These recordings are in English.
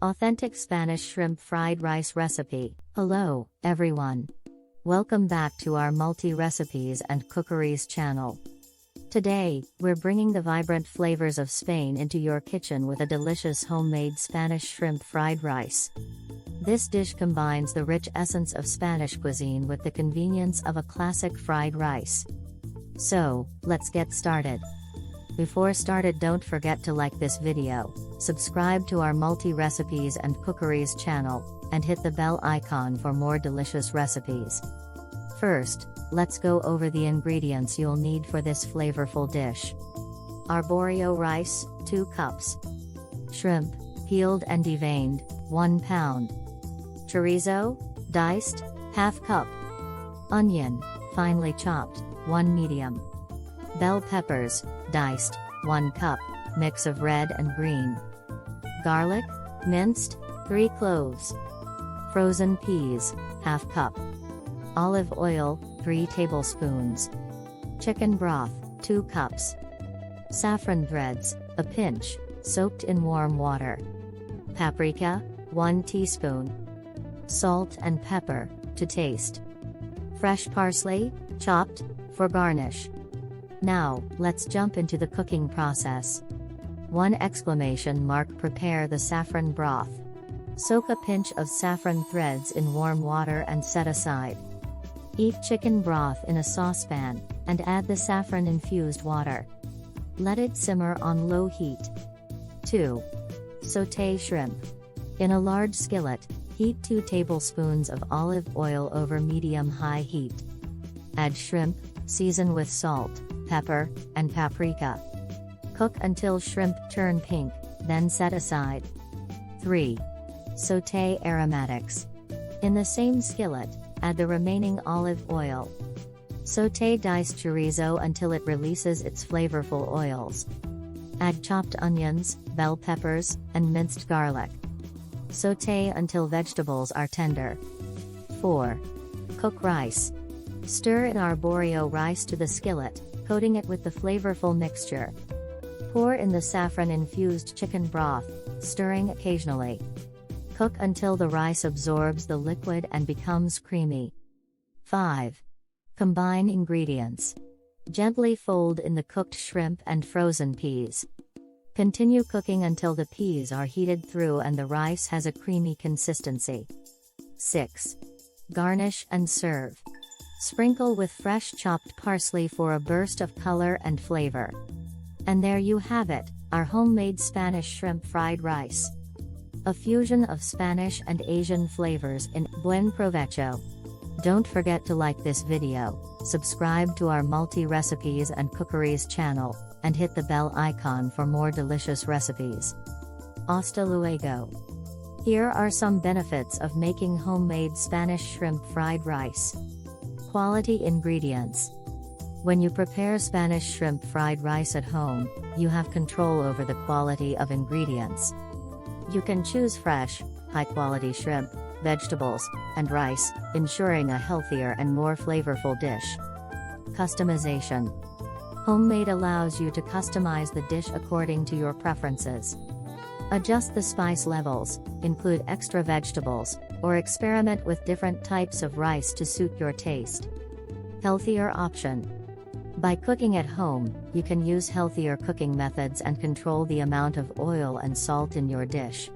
Authentic Spanish shrimp fried rice recipe. Hello, everyone. Welcome back to our multi-recipes and cookeries channel. Today, we're bringing the vibrant flavors of Spain into your kitchen with a delicious homemade Spanish shrimp fried rice. This dish combines the rich essence of Spanish cuisine with the convenience of a classic fried rice. So, let's get started. Before started, don't forget to like this video, subscribe to our multi-recipes and cookeries channel, and hit the bell icon for more delicious recipes. First, let's go over the ingredients you'll need for this flavorful dish. Arborio rice, 2 cups. Shrimp, peeled and deveined, 1 pound. Chorizo, diced, ½ cup. Onion, finely chopped, 1 medium. Bell peppers, diced, 1 cup, mix of red and green. Garlic, minced, 3 cloves. Frozen peas, ½ cup. Olive oil, 3 tablespoons. Chicken broth, 2 cups. Saffron threads, a pinch, soaked in warm water. Paprika, 1 teaspoon. Salt and pepper, to taste. Fresh parsley, chopped, for garnish. Now, let's jump into the cooking process. 1! Prepare the saffron broth. Soak a pinch of saffron threads in warm water and set aside. Heat chicken broth in a saucepan, and add the saffron-infused water. Let it simmer on low heat. 2. Sauté shrimp. In a large skillet, heat 2 tablespoons of olive oil over medium-high heat. Add shrimp, season with salt, pepper, and paprika. Cook until shrimp turn pink, then set aside. 3. Sauté aromatics. In the same skillet, add the remaining olive oil. Sauté diced chorizo until it releases its flavorful oils. Add chopped onions, bell peppers, and minced garlic. Sauté until vegetables are tender. 4. Cook rice. Stir in arborio rice to the skillet, coating it with the flavorful mixture. Pour in the saffron-infused chicken broth, stirring occasionally. Cook until the rice absorbs the liquid and becomes creamy. 5. Combine ingredients. Gently fold in the cooked shrimp and frozen peas. Continue cooking until the peas are heated through and the rice has a creamy consistency. 6. Garnish and serve. Sprinkle with fresh chopped parsley for a burst of color and flavor. And there you have it, our homemade Spanish shrimp fried rice. A fusion of Spanish and Asian flavors in Buen Provecho. Don't forget to like this video, subscribe to our multi-recipes and cookeries channel, and hit the bell icon for more delicious recipes. Hasta luego. Here are some benefits of making homemade Spanish shrimp fried rice. Quality ingredients. When you prepare Spanish shrimp fried rice at home, you have control over the quality of ingredients. You can choose fresh, high-quality shrimp, vegetables, and rice, ensuring a healthier and more flavorful dish. Customization. Homemade allows you to customize the dish according to your preferences. Adjust the spice levels, include extra vegetables, or experiment with different types of rice to suit your taste. Healthier option. By cooking at home, you can use healthier cooking methods and control the amount of oil and salt in your dish.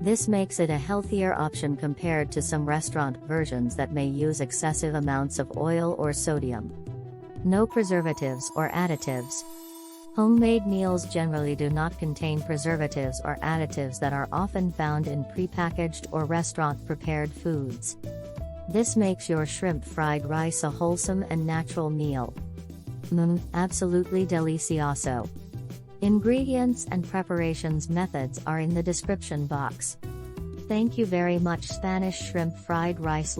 This makes it a healthier option compared to some restaurant versions that may use excessive amounts of oil or sodium. No preservatives or additives. Homemade meals generally do not contain preservatives or additives that are often found in prepackaged or restaurant-prepared foods. This makes your shrimp fried rice a wholesome and natural meal. Absolutely delicioso. Ingredients and preparations methods are in the description box. Thank you very much. Spanish shrimp fried rice.